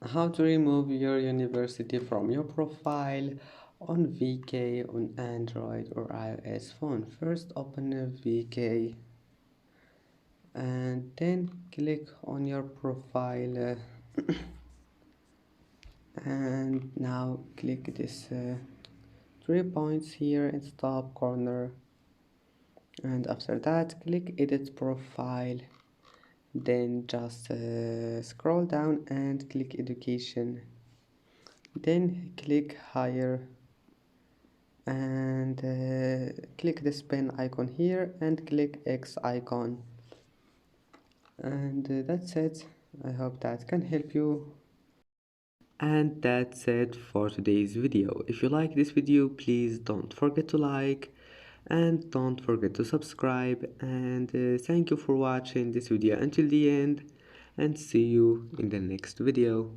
How to remove your university from your profile on VK on Android or iOS phone. First open a VK and then click on your profile and now click this 3 points here in the top corner, and after that click edit profile, then just scroll down and click education, then click higher and click this pen icon here and click X icon, and that's it. I hope that can help you. And that's it for today's video. If you like this video, please don't forget to like and don't forget to subscribe, and thank you for watching this video until the end, and see you in the next video.